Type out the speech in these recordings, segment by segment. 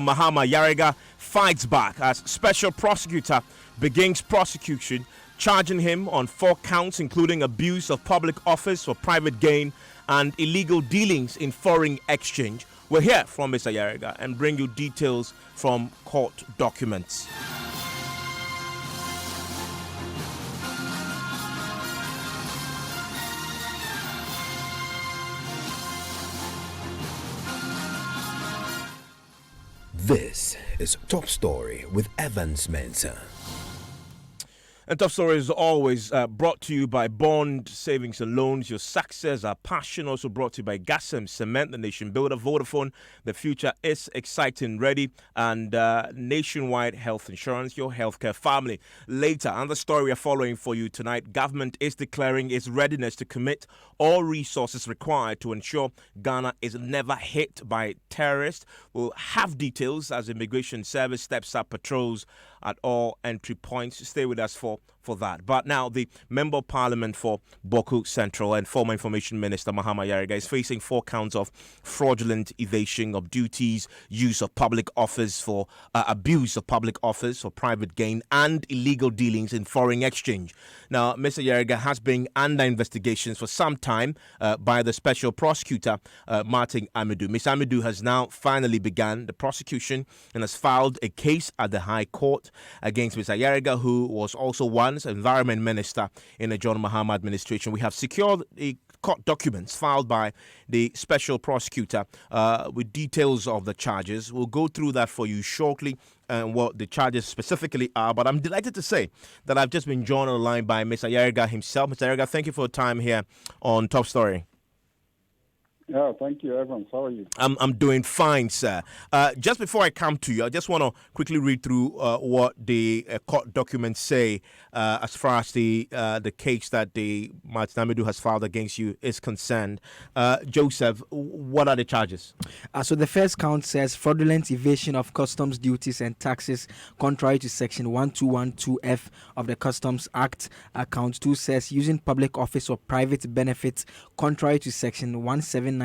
Mahama Yarega fights back as special prosecutor begins prosecution, charging him on 4 counts, including abuse of public office for private gain and illegal dealings in foreign exchange. We'll hear from Mr. Yarega and bring you details from court documents. This is Top Story with Evans Mensah. And Top Story is always brought to you by Bond Savings and Loans. Your success, our passion, also brought to you by Gasem Cement, the nation builder. Vodafone, the future is exciting, ready. And Nationwide Health Insurance, your healthcare family. Later, another story we are following for you tonight. Government is declaring its readiness to commit all resources required to ensure Ghana is never hit by terrorists. We'll have details as Immigration Service steps up patrols at all entry points. Stay with us for that. But now the Member of Parliament for Boku Central and former Information Minister Mahama Yarega is facing 4 counts of fraudulent evasion of duties, use of public office for abuse of public office for private gain, and illegal dealings in foreign exchange. Now, Mr. Yarega has been under investigations for some time by the special prosecutor, Martin Amidou. Ms. Amidou has now finally begun the prosecution and has filed a case at the High Court against Mr. Yarega, who was also once Environment Minister in the John Mahama administration. We have secured the court documents filed by the special prosecutor with details of the charges. We'll go through that for you shortly and what the charges specifically are. But I'm delighted to say that I've just been joined on the line by Mr. Yarega himself. Mr. Yarega, thank you for your time here on Top Story. Yeah, thank you, Evans. How are you? I'm doing fine, sir. Just before I come to you, I just want to quickly read through what the court documents say as far as the case that the Martin Amidou has filed against you is concerned. Joseph, what are the charges? So the first count says fraudulent evasion of customs duties and taxes contrary to Section 1212F of the Customs Act. Count 2 says using public office or private benefit contrary to Section 179CA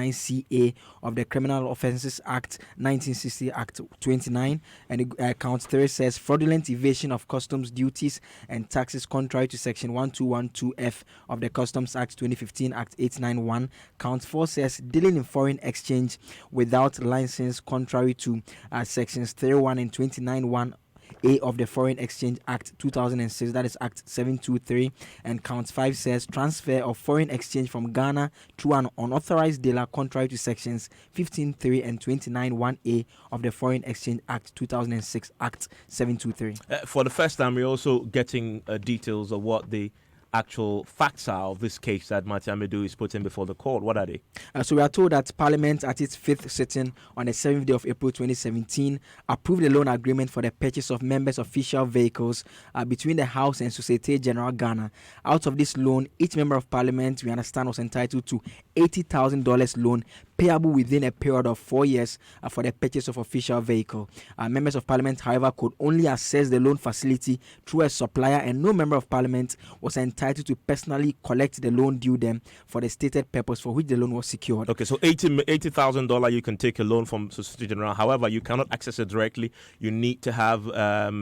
of the Criminal Offences Act 1960 Act 29. And count 3 says fraudulent evasion of customs duties and taxes contrary to Section 1212F of the Customs Act 2015 Act 891. Count 4 says dealing in foreign exchange without license contrary to Sections 31 and 29(1) A of the Foreign Exchange Act 2006, that is Act 723. And count 5 says transfer of foreign exchange from Ghana to an unauthorized dealer contrary to sections 15.3 and 29(1) of the Foreign Exchange Act 2006, Act 723. For the first time, we're also getting details of what the actual facts are of this case that Martin Amidou is putting before the court. What are they? So we are told that Parliament at its 5th sitting on the 7th day of April 2017 approved a loan agreement for the purchase of members' official vehicles between the House and Societe Generale Ghana. Out of this loan, each member of Parliament, we understand, was entitled to $80,000 loan payable within a period of 4 years for the purchase of official vehicle. Members of Parliament, however, could only access the loan facility through a supplier, and no member of Parliament was entitled to personally collect the loan due them for the stated purpose for which the loan was secured. Okay, so $80,000 you can take a loan from Societe Generale. However, you cannot access it directly. You need to have a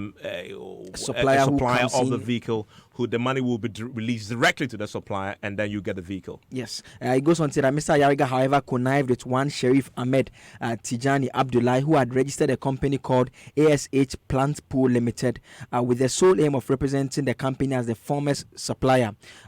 supplier of the vehicle who the money will be released directly to the supplier, and then you get the vehicle. Yes. It goes on to say that Mr. Yarega, however, connived with one Sheriff Ahmed Tijani Abdullahi, who had registered a company called ASH Plant Pool Limited with the sole aim of representing the company as the former supplier.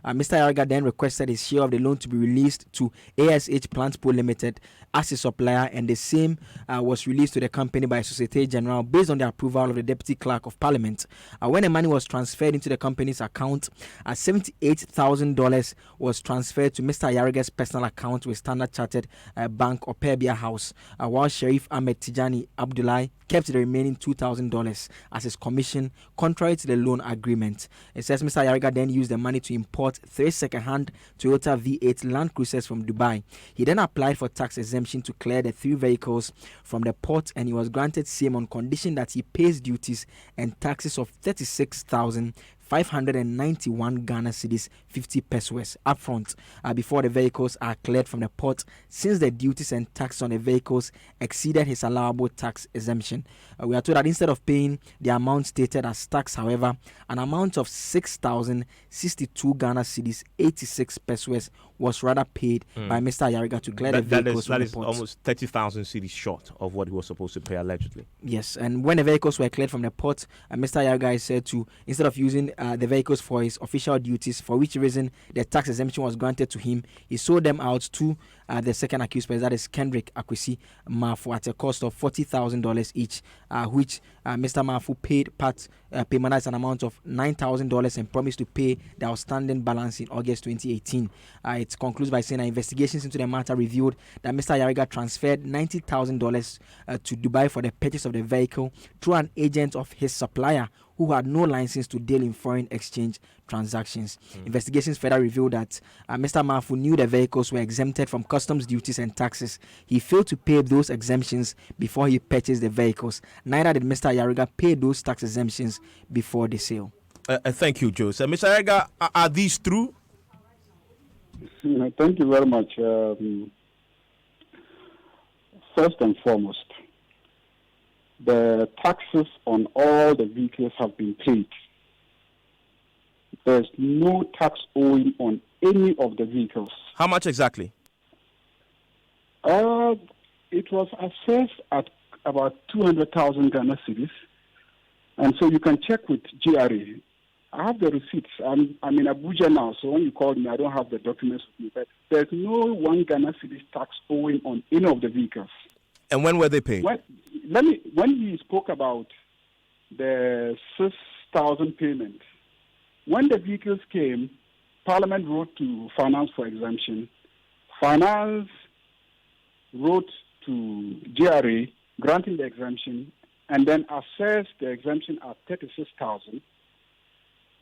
Mr. Yarega then requested his share of the loan to be released to ASH Plant Pool Limited as a supplier, and the same was released to the company by Societe Generale based on the approval of the Deputy Clerk of Parliament. When the money was transferred into the company's account, $78,000 was transferred to Mr. Yarega's personal account with Standard Chartered Bank Opebia House, while Sheriff Ahmed Tijani Abdullahi kept the remaining $2,000 as his commission, contrary to the loan agreement. It says Mr. Yarega then used the money to import 3 second-hand Toyota V8 Land Cruisers from Dubai. He then applied for tax exemption to clear the 3 vehicles from the port, and he was granted same on condition that he pays duties and taxes of $36,000 591 Ghana cedis 50 pesos upfront before the vehicles are cleared from the port, since the duties and tax on the vehicles exceeded his allowable tax exemption. We are told that instead of paying the amount stated as tax, however, an amount of 6,062 Ghana cedis 86 pesos was rather paid by Mr. Ayariga to clear the vehicles from the port. That is almost 30,000 cedis short of what he was supposed to pay allegedly. Yes, and when the vehicles were cleared from the port, Mr. Ayariga is said to, instead of using the vehicles for his official duties, for which reason the tax exemption was granted to him, he sold them out to the second accused person, that is Kendrick Akwesi Mafu, at a cost of $40,000 each, which Mr. Mafu paid part payment as an amount of $9,000 and promised to pay the outstanding balance in August 2018. It concludes by saying that investigations into the matter revealed that Mr. Ayariga transferred $90,000 to Dubai for the purchase of the vehicle through an agent of his supplier who had no license to deal in foreign exchange transactions. Investigations further revealed that Mr. Mafu knew the vehicles were exempted from customs duties and taxes. He failed to pay those exemptions before he purchased the vehicles. Neither did Mr. Ayariga pay those tax exemptions before the sale. Thank you, Joseph. Mr. Ayariga, are these true? Thank you very much. First and foremost, the taxes on all the vehicles have been paid. There's no tax owing on any of the vehicles. How much exactly? It was assessed at about 200,000 Ghana cedis. And so you can check with GRA. I have the receipts. I'm in Abuja now, so when you call me, I don't have the documents with me. But there's no 1 Ghana cedis tax owing on any of the vehicles. And when were they paid? When he spoke about the 6,000 payment, when the vehicles came, Parliament wrote to Finance for exemption. Finance wrote to GRA granting the exemption, and then assessed the exemption at 36,000.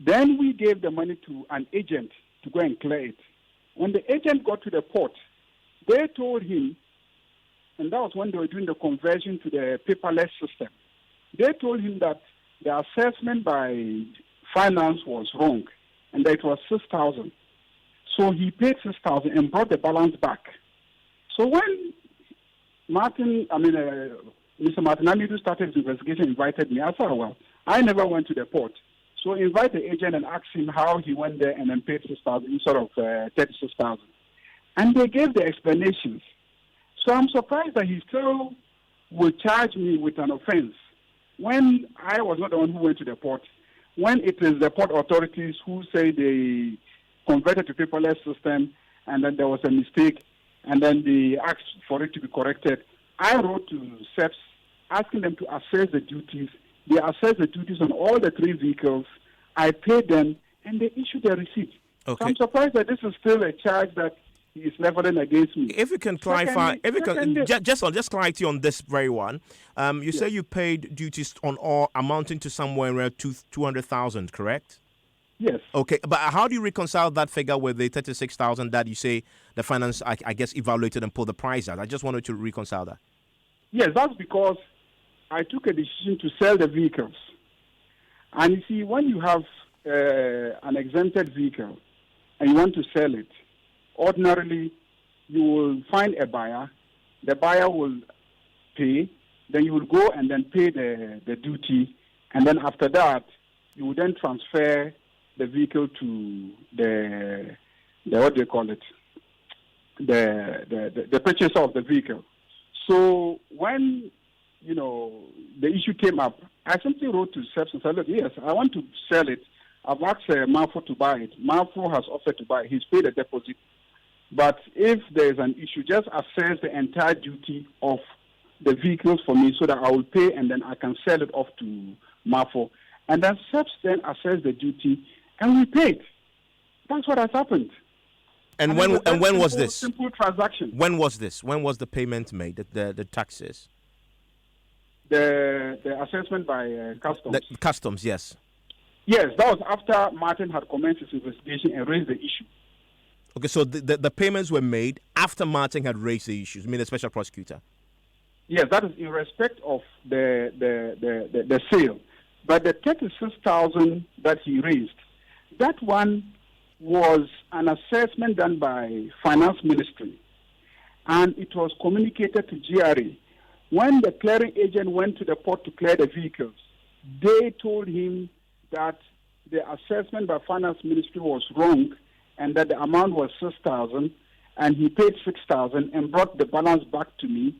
Then we gave the money to an agent to go and clear it. When the agent got to the port, they told him, and that was when they were doing the conversion to the paperless system. They told him that the assessment by Finance was wrong and that it was 6,000. So he paid 6,000 and brought the balance back. So when Mr. Martin Amidu started his investigation, invited me. I said, well, I never went to the port. So invite the agent and ask him how he went there and then paid 6,000 instead of 36,000. And they gave the explanations. So I'm surprised that he still will charge me with an offense when I was not the one who went to the port, when it is the port authorities who say they converted to paperless system and then there was a mistake and then they asked for it to be corrected. I wrote to SEPS asking them to assess the duties. They assessed the duties on all the 3 vehicles. I paid them and they issued the receipt. Okay. So I'm surprised that this is still a charge that he is leveling against me. If you can clarify, just clarity on this very one. You say you paid duties on all amounting to somewhere around 200,000, correct? Yes. Okay, but how do you reconcile that figure with the 36,000 that you say the finance, I guess, evaluated and pulled the price at? I just wanted to reconcile that. Yes, that's because I took a decision to sell the vehicles. And you see, when you have an exempted vehicle and you want to sell it, ordinarily, you will find a buyer. The buyer will pay. Then you will go and then pay the duty. And then after that, you will then transfer the vehicle to the what do you call it? The purchaser of the vehicle. So when, the issue came up, I simply wrote to SEPS and said, look, yes, I want to sell it. I've asked Marfo to buy it. Marfo has offered to buy it. He's paid a deposit. But if there is an issue, just assess the entire duty of the vehicles for me so that I will pay and then I can sell it off to Marfo. And then SEPS then assess the duty and we paid. That's what has happened. And when was this? Simple transaction. When was this? When was the payment made? The taxes. The assessment by customs. The customs, yes. Yes, that was after Martin had commenced his investigation and raised the issue. Okay, so the payments were made after Martin had raised the issues. I mean, the special prosecutor. Yes, that is in respect of the sale. But the 36,000 that he raised, that one was an assessment done by Finance Ministry, and it was communicated to GRA. When the clearing agent went to the port to clear the vehicles, they told him that the assessment by Finance Ministry was wrong and that the amount was 6,000, and he paid 6,000 and brought the balance back to me.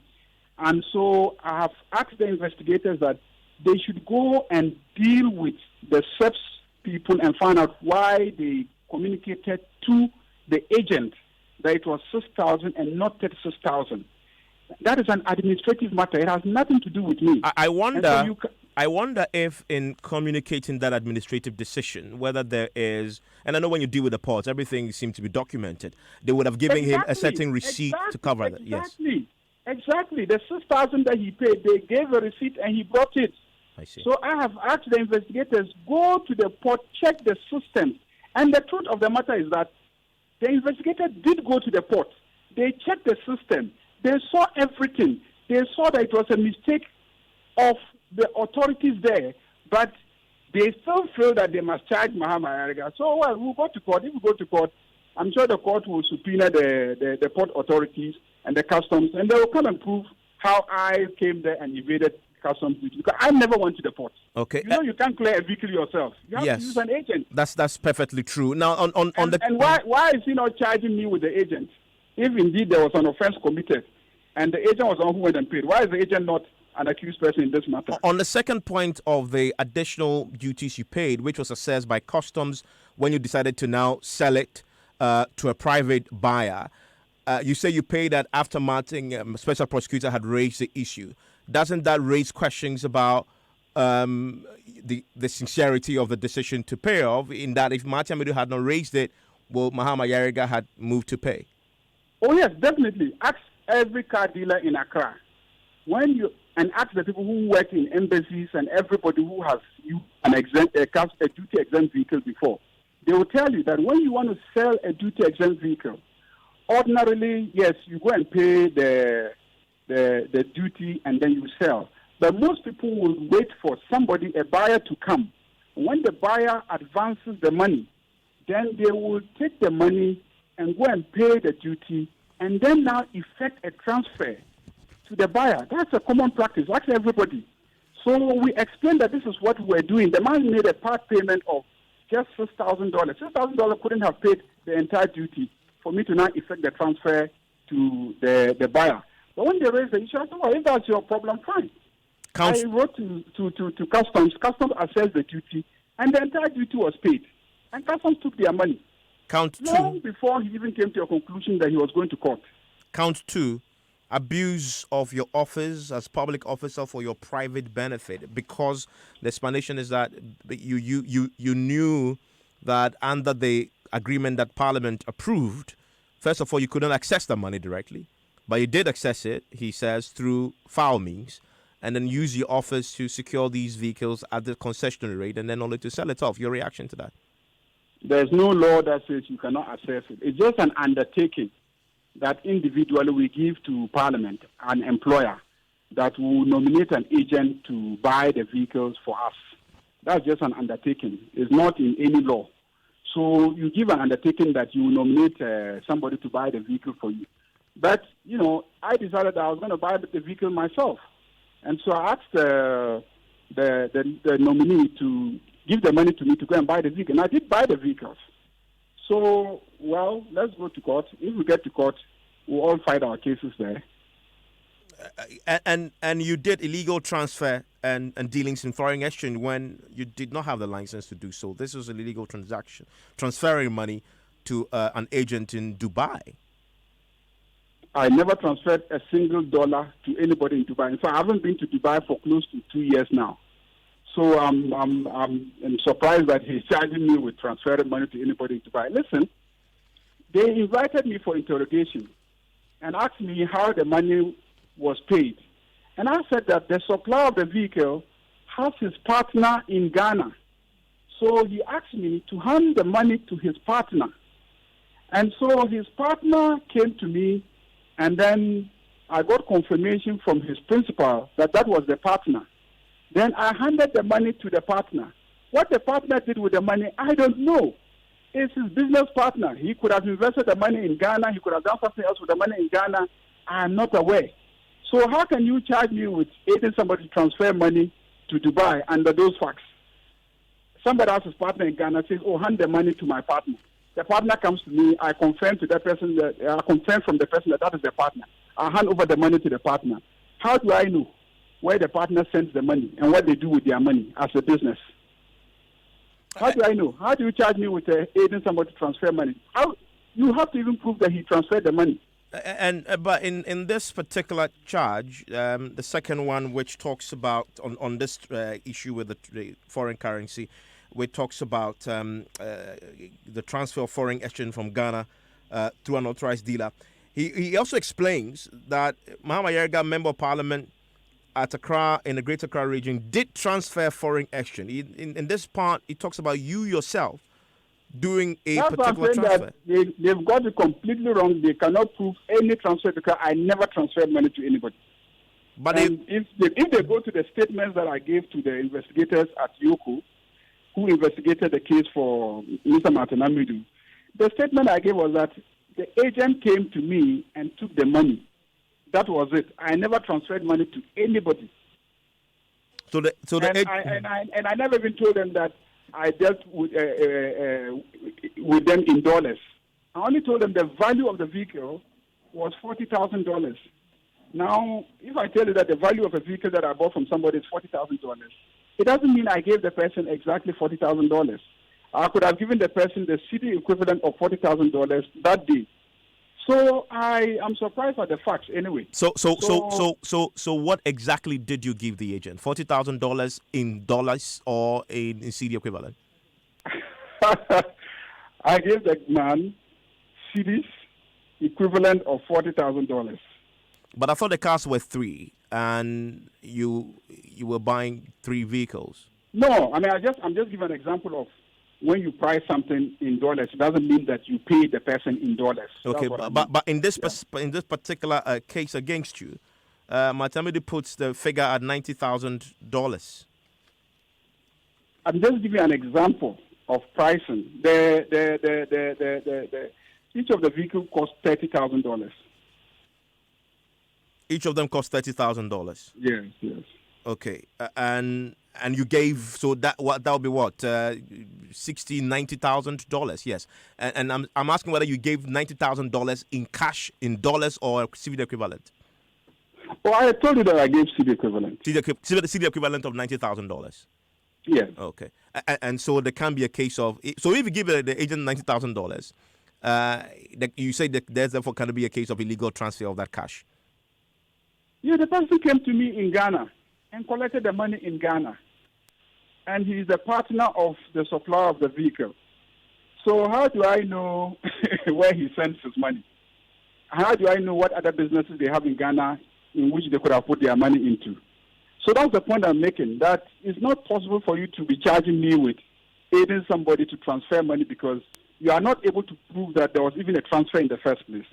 And so I have asked the investigators that they should go and deal with the SEPS people and find out why they communicated to the agent that it was 6,000 and not 36,000. That is an administrative matter. It has nothing to do with me. I wonder if in communicating that administrative decision, whether there is, and I know when you deal with the ports, everything seems to be documented. They would have given him a certain receipt to cover that. Yes. Exactly. The 6,000 that he paid, they gave a receipt and he brought it. I see. So I have asked the investigators, go to the port, check the system. And the truth of the matter is that the investigators did go to the port. They checked the system. They saw everything. They saw that it was a mistake of the authorities there, but they still feel that they must charge Mahama Ayariga. So, well, we'll go to court. If we go to court, I'm sure the court will subpoena the port authorities and the customs, and they will come and prove how I came there and evaded customs duty. Because I never went to the port. Okay. You know, you can't clear a vehicle yourself. You have to use an agent. That's perfectly true. Now, and why is he not charging me with the agent? If indeed there was an offense committed and the agent was the one who went and paid, why is the agent not an accused person in this matter? On the second point of the additional duties you paid, which was assessed by customs when you decided to now sell it to a private buyer, you say you paid that after Martin, special prosecutor, had raised the issue. Doesn't that raise questions about the sincerity of the decision to pay off, in that if Martin Amidu had not raised it, well, Mahama Ayariga had moved to pay? Oh, yes, definitely. Ask every car dealer in Accra. And ask the people who work in embassies and everybody who has used a duty-exempt vehicle before. They will tell you that when you want to sell a duty-exempt vehicle, ordinarily, yes, you go and pay the duty and then you sell. But most people will wait for a buyer to come. When the buyer advances the money, then they will take the money and go and pay the duty and then now effect a transfer to the buyer. That's a common practice. That's everybody. So we explained that this is what we're doing. The man made a part payment of just $6,000. $6,000 couldn't have paid the entire duty for me to now effect the transfer to the buyer. But when they raised the issue, I said, well, if that's your problem, fine. I wrote to Customs. Customs assessed the duty, and the entire duty was paid. And Customs took their money. Long before he even came to a conclusion that he was going to court. Count 2, abuse of your office as public officer for your private benefit, because the explanation is that you knew that under the agreement that Parliament approved, first of all, you couldn't access the money directly, but you did access it, he says, through foul means, and then use your office to secure these vehicles at the concessionary rate and then only to sell it off. Your reaction to that? There's no law that says you cannot access it. It's just an undertaking that individually we give to Parliament, an employer, that will nominate an agent to buy the vehicles for us. That's just an undertaking. It's not in any law. So you give an undertaking that you will nominate somebody to buy the vehicle for you. But, I decided that I was going to buy the vehicle myself. And so I asked the nominee to give the money to me to go and buy the vehicle. And I did buy the vehicles. So, well, let's go to court. If we get to court, we'll all fight our cases there. And you did illegal transfer and dealings in foreign exchange when you did not have the license to do so. This was an illegal transaction, transferring money to an agent in Dubai. I never transferred a single dollar to anybody in Dubai. In fact, I haven't been to Dubai for close to 2 years now. So I'm surprised that he's charging me with transferring money to anybody in Dubai. Listen, they invited me for interrogation and asked me how the money was paid. And I said that the supplier of the vehicle has his partner in Ghana. So he asked me to hand the money to his partner. And so his partner came to me, and then I got confirmation from his principal that that was the partner. Then I handed the money to the partner. What the partner did with the money, I don't know. It's his business partner. He could have invested the money in Ghana. He could have done something else with the money in Ghana. I am not aware. So how can you charge me with aiding somebody to transfer money to Dubai under those facts? Somebody else's partner in Ghana says, "Oh, hand the money to my partner." The partner comes to me. I confirm to that person that I confirm from the person that that is the partner. I hand over the money to the partner. How do I know where the partner sends the money and what they do with their money as a business? How do I know? How do you charge me with aiding somebody to transfer money? How you have to even prove that he transferred the money. And but in this particular charge, the second one, which talks about on this issue with the foreign currency, which talks about the transfer of foreign exchange from Ghana through an authorized dealer, he also explains that Mahama Yerga, Member of Parliament at Accra in the Greater Accra region, did transfer foreign exchange. In this part, he talks about you yourself doing a That's particular transfer. That they've got it completely wrong. They cannot prove any transfer because I never transferred money to anybody. But if they go to the statements that I gave to the investigators at Yoko, who investigated the case for Mr. Martin Amidu, the statement I gave was that the agent came to me and took the money. That was it. I never transferred money to anybody. I never even told them that I dealt with them in dollars. I only told them the value of the vehicle was $40,000. Now, if I tell you that the value of a vehicle that I bought from somebody is $40,000, it doesn't mean I gave the person exactly $40,000. I could have given the person the city equivalent of $40,000 that day. So I am surprised at the facts anyway. So what exactly did you give the agent? $40,000 in dollars or in CD equivalent? I gave the man CDs equivalent of $40,000. But I thought the cars were three, and you were buying three vehicles. No, I mean I'm just giving an example of when you price something in dollars, it doesn't mean that you pay the person in dollars. Okay, but in this in this particular case against you, Matamidi puts the figure at $90,000. I'm just giving an example of pricing. Each of the vehicles cost $30,000. Each of them cost $30,000. Yes. Okay, and you gave, so that would be what, $90,000, yes. And I'm asking whether you gave $90,000 in cash, in dollars, or CD equivalent. Well, I told you that I gave CD equivalent. CD equivalent of $90,000. Yes. Okay, and so there can be a case of, so if you give the agent $90,000, you say that there's therefore can be a case of illegal transfer of that cash. Yeah, the person came to me in Ghana and collected the money in Ghana. And he is the partner of the supplier of the vehicle. So how do I know where he sends his money? How do I know what other businesses they have in Ghana in which they could have put their money into? So that's the point I'm making, that it's not possible for you to be charging me with aiding somebody to transfer money because you are not able to prove that there was even a transfer in the first place.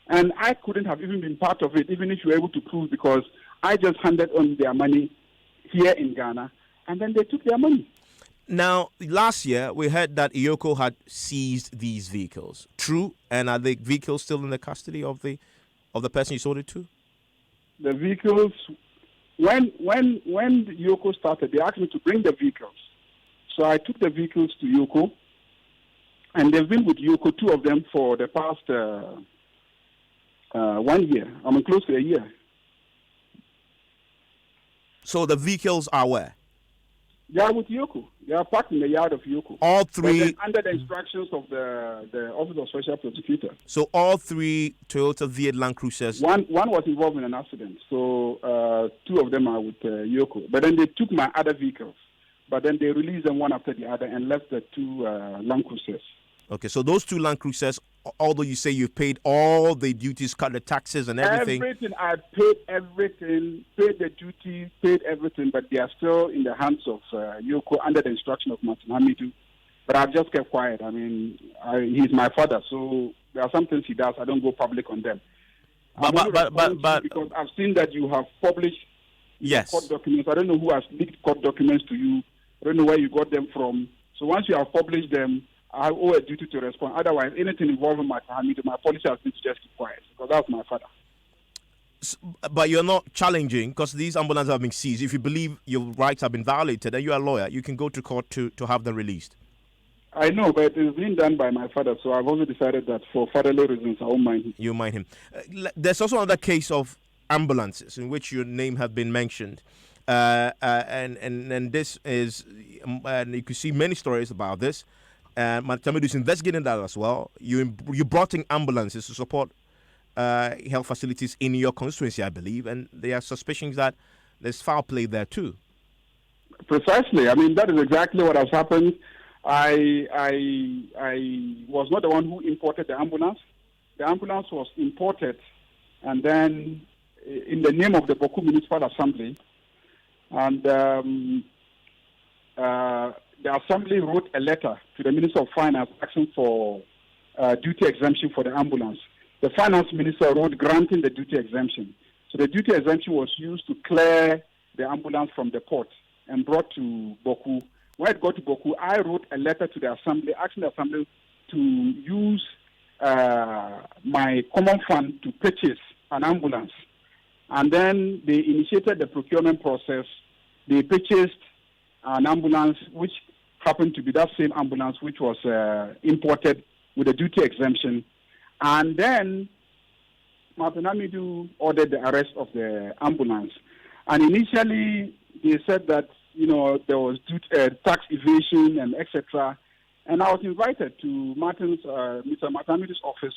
And I couldn't have even been part of it, even if you were able to prove, because I just handed on their money here in Ghana, and then they took their money. Now, last year, we heard that Iyoko had seized these vehicles. True? And are the vehicles still in the custody of the person you sold it to? The vehicles, when Iyoko started, they asked me to bring the vehicles. So I took the vehicles to Iyoko, and they've been with Iyoko, two of them, for the past 1 year. I mean, close to a year. So the vehicles are where? They are with Yoko. They are parked in the yard of Yoko. All three? Under the instructions of the Office of Special Prosecutor. So all three Toyota V8 Land Cruisers? One was involved in an accident. So two of them are with Yoko. But then they took my other vehicles. But then they released them one after the other and left the two Land Cruisers. Okay, so those two Land Cruisers, although you say you've paid all the duties, cut the taxes and everything. Everything, I paid everything, paid the duty, paid everything, but they are still in the hands of Yoko under the instruction of Martin Hamidu. But I've just kept quiet. I mean, he's my father, so there are some things he does. I don't go public on them. But because I've seen that you have published Yes. Court documents. I don't know who has leaked court documents to you. I don't know where you got them from. So once you have published them, I owe a duty to respond. Otherwise, anything involving my family, my policy has been to just keep quiet because that's my father. But you're not challenging because these ambulances have been seized. If you believe your rights have been violated and you're a lawyer, you can go to court to have them released. I know, but it's been done by my father, so I've also decided that for fatherly reasons, I won't mind him. You mind him. There's also another case of ambulances in which your name has been mentioned. And this is, and you can see many stories about this. Matamidu is investigating that as well. You brought in ambulances to support health facilities in your constituency, I believe, and there are suspicions that there's foul play there too. Precisely. I mean, that is exactly what has happened. I was not the one who imported the ambulance. The ambulance was imported, and then in the name of the Boku Municipal Assembly, and the Assembly wrote a letter to the Minister of Finance asking for duty exemption for the ambulance. The Finance Minister wrote granting the duty exemption. So the duty exemption was used to clear the ambulance from the port and brought to Boku. When it got to Boku, I wrote a letter to the Assembly asking the Assembly to use my common fund to purchase an ambulance. And then they initiated the procurement process. They purchased an ambulance, which happened to be that same ambulance which was imported with a duty exemption. And then Martin Amidu ordered the arrest of the ambulance. And initially, they said that, there was tax evasion and etc. And I was invited to Mr. Martin Amidu's office.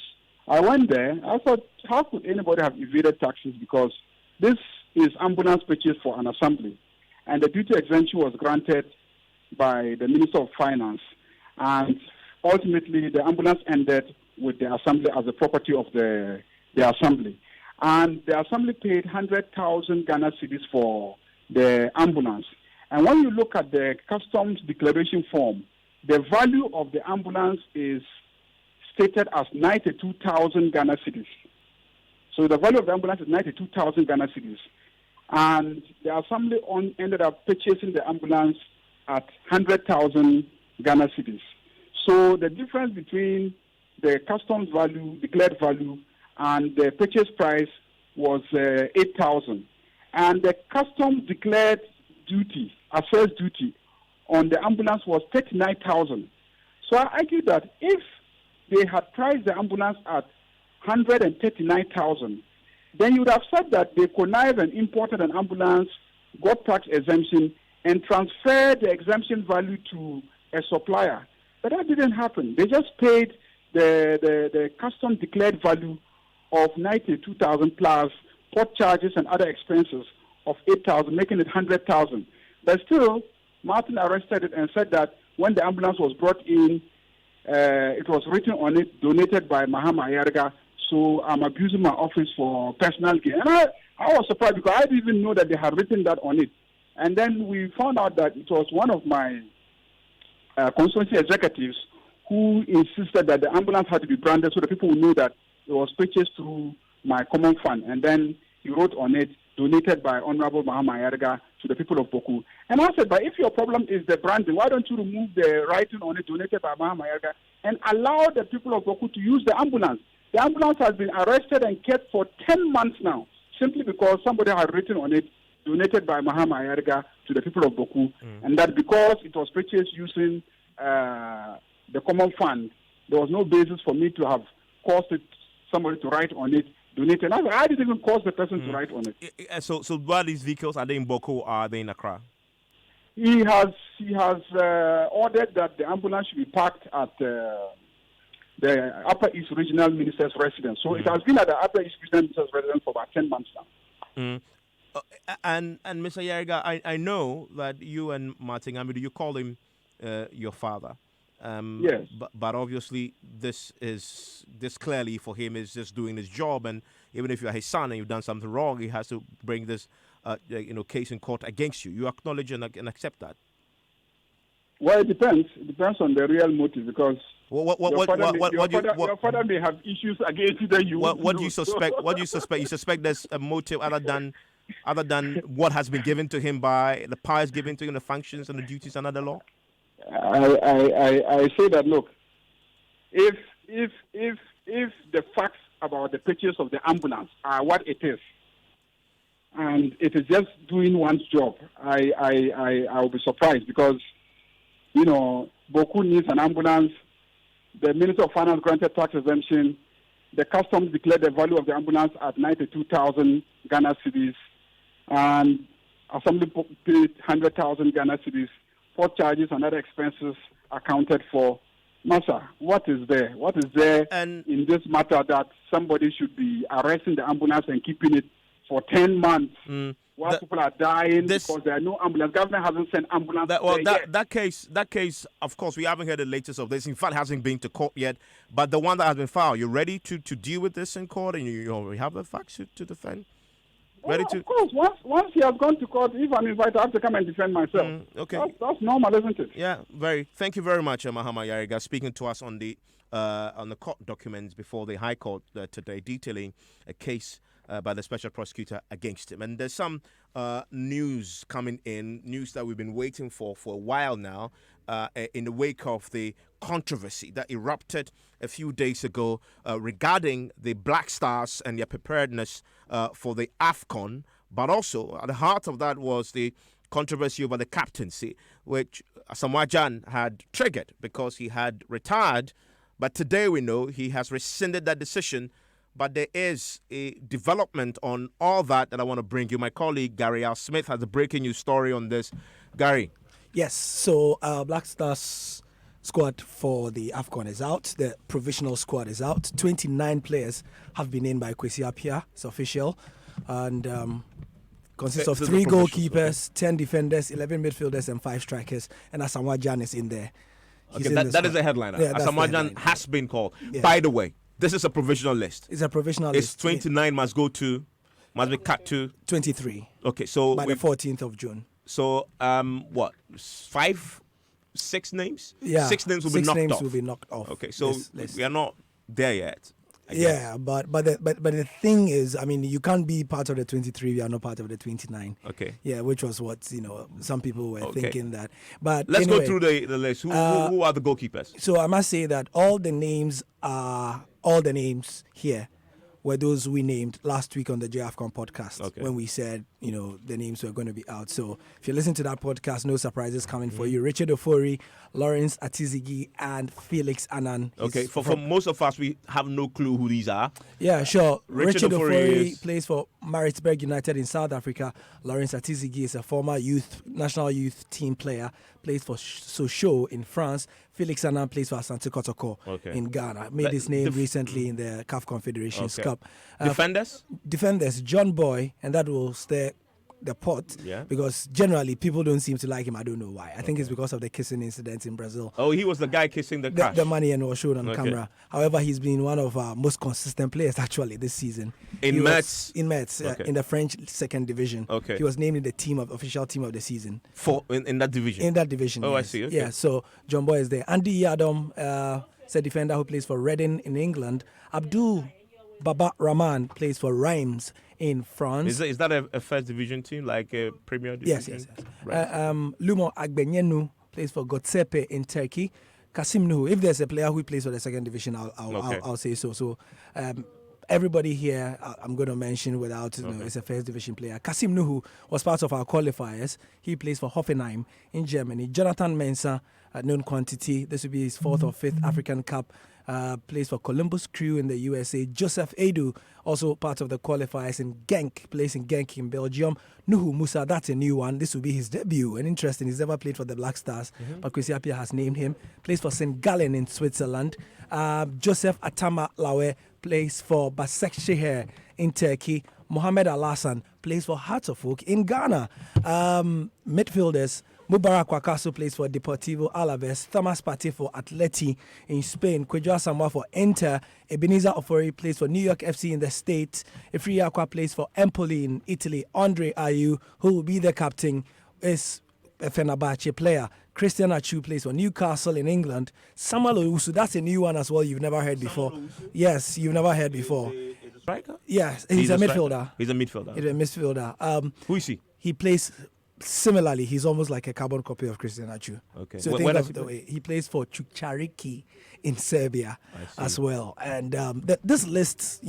I went there. I thought, how could anybody have evaded taxes? Because this is ambulance purchase for an assembly. And the duty exemption was granted by the Minister of Finance. And ultimately, the ambulance ended with the assembly as the property of the assembly. And the assembly paid 100,000 Ghana cedis for the ambulance. And when you look at the customs declaration form, the value of the ambulance is stated as 92,000 Ghana cedis. So the value of the ambulance is 92,000 Ghana cedis. And the assembly ended up purchasing the ambulance at 100,000 Ghana cedis. So the difference between the customs value, declared value, and the purchase price was 8,000. And the customs declared duty, assessed duty, on the ambulance was 39,000. So I argue that if they had priced the ambulance at 139,000, then you would have said that they connived and imported an ambulance, got tax exemption, and transferred the exemption value to a supplier. But that didn't happen. They just paid the custom declared value of 92,000 plus port charges and other expenses of 8,000, making it 100,000. But still, Martin arrested it and said that when the ambulance was brought in, it was written on it, donated by Mahama Ayarga, so I'm abusing my office for personal gain. And I was surprised because I didn't even know that they had written that on it. And then we found out that it was one of my constituency executives who insisted that the ambulance had to be branded so that people would know that it was purchased through my common fund. And then he wrote on it, donated by Honorable Mahama Ayarga to the people of Boku. And I said, but if your problem is the branding, why don't you remove the writing on it, donated by Mahama Ayarga, and allow the people of Boku to use the ambulance? The ambulance has been arrested and kept for 10 months now, simply because somebody had written on it, donated by Mahama Ayarga to the people of Boku, and that because it was purchased using the common fund, there was no basis for me to have caused somebody to write on it, donated. I didn't even cause the person to write on it. So where these vehicles, are they in Boku or are they in Accra? He has ordered that the ambulance should be parked at the Upper East Regional Minister's residence. So it has been at the Upper East Regional Minister's residence for about 10 months now. And Mr. Ayarga, I know that you and Martin Amidu, you call him your father. Yes. But obviously this clearly for him is just doing his job, and even if you are his son and you've done something wrong, he has to bring this case in court against you. You acknowledge and accept that. Well, it depends. It depends on the real motive, because your father may have issues against either you. What do you suspect? What do you suspect? You suspect there's a motive other than other than what has been given to him by the powers given to him, the functions and the duties under the law? I say that, look, if the facts about the pictures of the ambulance are what it is, and it is just doing one's job, I'll be surprised, because, you know, Boku needs an ambulance. The Minister of Finance granted tax exemption. The customs declared the value of the ambulance at 92,000 Ghana cedis, and Assembly paid 100,000 Ghana cedis. Port charges and other expenses accounted for. Masa, what is there? What is there in this matter that somebody should be arresting the ambulance and keeping it for 10 months while people are dying because there are no ambulance? Government hasn't sent ambulance yet. That case, of course, we haven't heard the latest of this. In fact, it hasn't been to court yet. But the one that has been filed, you're ready to deal with this in court, and you already have the facts to defend? Ready to? Of course, once he has gone to court, if I'm invited, I have to come and defend myself. Okay. That's normal, isn't it? Yeah, very. Thank you very much, Mahama Yariga, speaking to us on the court documents before the High Court today, detailing a case by the special prosecutor against him. And there's some news coming in, news that we've been waiting for a while now, in the wake of the controversy that erupted a few days ago regarding the Black Stars and their preparedness for the AFCON. But also, at the heart of that was the controversy over the captaincy, which Asamoah Gyan had triggered because he had retired. But today we know he has rescinded that decision. But there is a development on all that I want to bring you. My colleague Gary Al Smith has a breaking news story on this. Gary. Yes, so Black Stars squad for the AFCON is out. The provisional squad is out. 29 players have been named by Kwesi Appiah. It's official. And consists of 3 goalkeepers, 10 defenders, 11 midfielders, and 5 strikers. And Asamoah Gyan is in there. Okay, that is a headliner. Yeah, Asamoah Gyan has been called. Yeah. By the way, this is a provisional list. It's a provisional list. list. 29 must be cut to 23. Okay, so by the 14th of June. So, 6 names? Yeah. 6 names will be knocked off. Okay, so we are not there yet. Yeah, but the thing is, I mean, you can't be part of the 23. You are not part of the 29. Okay. Yeah, which was what some people were thinking that. But let's anyway, go through the list. Who are the goalkeepers? So I must say that all the names here were those we named last week on the JAFCON podcast when we said, the names were going to be out. So if you listen to that podcast, no surprises coming for you. Richard Ofori, Lawrence Atizigi, and Felix Annan. Okay, for most of us, we have no clue who these are. Yeah, sure. Richard Ofori is... plays for Maritzburg United in South Africa. Lawrence Atizigi is a former national youth team player, plays for Sochaux in France. Felix Annan plays for Asante Kotoko in Ghana. Made his name recently in the CAF Confederations Cup. Defenders, John Boy, and that will stir the pot because generally people don't seem to like him. I don't know why. I think it's because of the kissing incident in Brazil. Oh, he was the guy kissing the cash. The money and was shown on camera. However, he's been one of our most consistent players actually this season. In Metz, in the French second division. Okay. He was named in the official team of the season. In that division? In that division, yes. I see. Okay. Yeah, so John Boy is there. Andy Yadom is a defender who plays for Reading in England. Abdul Baba Rahman plays for Reims in France. Is that a first division team, like a Premier Division? Yes. Right. Lumo Agbenyenu plays for Gotsepe in Turkey. Kasim Nuhu, if there's a player who plays for the second division, I'll say so. So everybody here, I'm going to mention without, is a first division player. Kasim Nuhu was part of our qualifiers. He plays for Hoffenheim in Germany. Jonathan Mensah, known quantity. This will be his 4th or 5th African Cup. Plays for Columbus Crew in the USA. Joseph Edu, also part of the qualifiers in Genk, plays in Genk in Belgium. Nuhu Musa, that's a new one. This will be his debut. And interesting, he's never played for the Black Stars, but Kwesi Appiah has named him. Plays for St. Gallen in Switzerland. Joseph Atama Lawe plays for Başakşehir in Turkey. Mohamed Al-Hassan plays for Hearts of Oak in Ghana. Midfielders, Mubarak Wakaso plays for Deportivo Alaves. Thomas Partey for Atleti in Spain. Kwejo Asamoah for Inter. Ebenezer Ofori plays for New York FC in the States. Efri Akwa plays for Empoli in Italy. Andre Ayew, who will be the captain, is a Fenerbahce player. Christian Achu plays for Newcastle in England. Samuel Owusu, that's a new one as well you've never heard before. Yes, you've never heard before. striker? Yes, he's a midfielder. He's a midfielder. He's a midfielder. Who is he? He plays similarly. He's almost like a carbon copy of Christian Achu. Okay. So think of the way he plays for Čučariki in Serbia as well. And this list,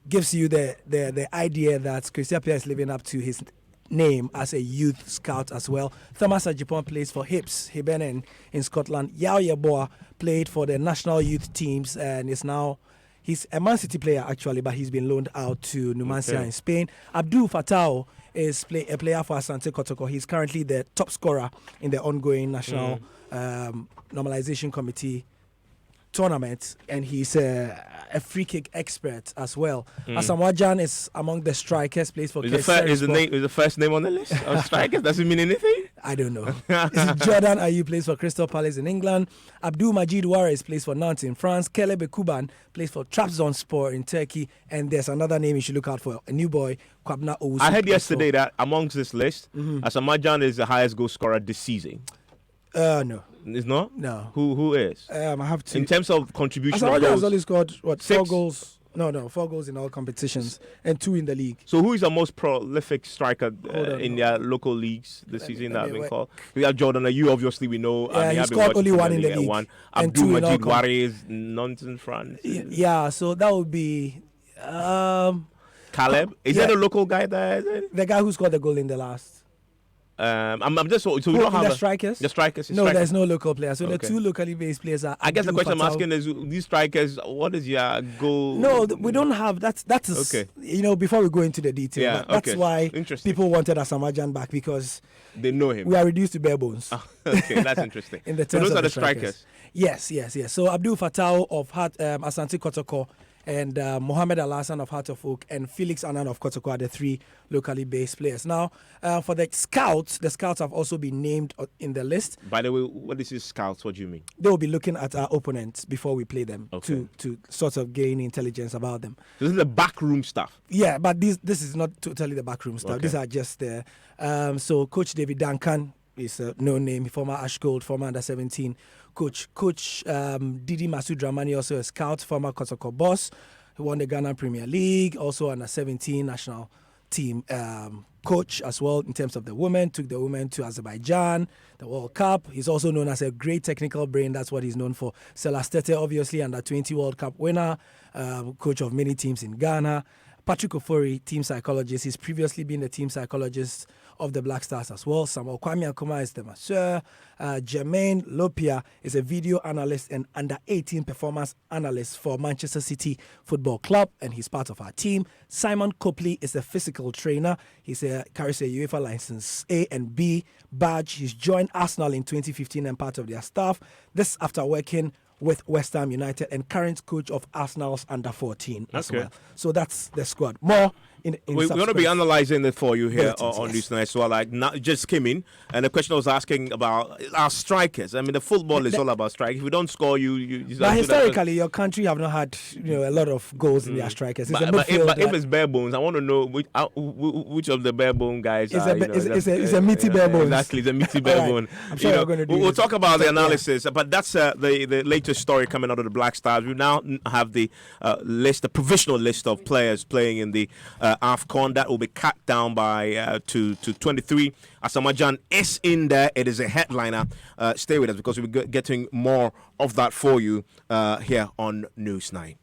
gives you the idea that Christian Appiah is living up to his name as a youth scout as well. Thomas Ajipon plays for Hibenen in Scotland. Yao Yeboah played for the national youth teams and he's a Man City player actually, but he's been loaned out to Numancia in Spain. Abdul Fatau is a player for Asante Kotoko. He's currently the top scorer in the ongoing national normalization committee tournament, and he's a free kick expert as well. Asamoah Gyan is among the strikers, plays for Is the first name on the list of strikers? Does it mean anything? I don't know. Jordan Ayew plays for Crystal Palace in England. Abdul Majid Waris plays for Nantes in France. Kelebe Kuban plays for Trabzonspor in Turkey. And there's another name you should look out for, a new boy, Kwabna Owusu. I heard yesterday that amongst this list, Asamoah Gyan is the highest goal scorer this season. No. It's not? No. Who is? I have to. In terms of contribution Asamoah of Gyan goals, has only scored, 4 6? goals? No, 4 goals in all competitions and 2 in the league. so who is the most prolific striker on, in their local leagues this season that have me been wait. called? We have Jordan Ayew, obviously we know. Yeah, and he have been scored watching only 1 Premier in the League league One. and Abdul 2 in all Majid Waris, Nantes in France. Yeah, so that would be Caleb, is that a local guy there? Is it? the guy who scored the goal in the last. I'm just so we don't have the strikers. the strikers. No, there's no local player. So the Okay. 2 locally based players are. I guess the Abdul question I'm Fatau. asking is these strikers. What is your goal? No, we don't have that. That is Okay. Before we go into the detail, Yeah, that's okay. why Interesting. people wanted Asamoah Gyan back because They know him. we are reduced to bare bones. Okay, that's interesting. In the So terms those of are the strikers. Yes. So Abdul Fatau of Asante Kotoko and Mohamed Al-Hassan of Heart of Oak and Felix Annan of Kotoko are the 3 locally based players. Now, for the scouts have also been named in the list. By the way, what is this scouts? What do you mean? They will be looking at our opponents before we play them Okay. to sort of gain intelligence about them. This is the backroom stuff. Yeah, but this is not totally the backroom stuff. Okay. These are just the so Coach David Duncan is a known name, former Ash Gold, former under-17 coach. Coach Didi Masu Dramani, also a scout, former Kotoko boss, who won the Ghana Premier League, also under-17 national team coach as well in terms of the women, took the women to Azerbaijan, the World Cup. He's also known as a great technical brain. That's what he's known for. Selas Tete, obviously, under-20 World Cup winner, coach of many teams in Ghana. Patrick Ofori, team psychologist. He's previously been the team psychologist of the Black Stars as well. Samuel Kwame Akuma is the masseur. Jermaine Lopia is a video analyst and under-18 performance analyst for Manchester City Football Club, and he's part of our team. Simon Copley is a physical trainer. He carries a UEFA license A and B badge. He's joined Arsenal in 2015 and part of their staff. This after working with West Ham United and current coach of Arsenal's under-14 as Okay. well. So that's the squad. More in We're going to be subsequent analyzing it for you here bulletins, on yes. this night. So, it just came in, and the question I was asking about our strikers. I mean, the football is all about strikers. If we don't score, you But historically, your country have not had a lot of goals in their strikers. It's a But midfield if that- it's bare bones, I want to know which of the bare bone guys It's are. a meaty bare bones. Exactly, it's a meaty bare All right. bone. I'm sure you're going to do We'll this. talk about the Yeah. analysis, but that's the latest story coming out of the Black Stars. We now have the list, the provisional list of players playing in the AFCON that will be cut down by to 23. Asamoah Gyan is in there. It is a headliner. Stay with us because we'll be getting more of that for you here on News 9.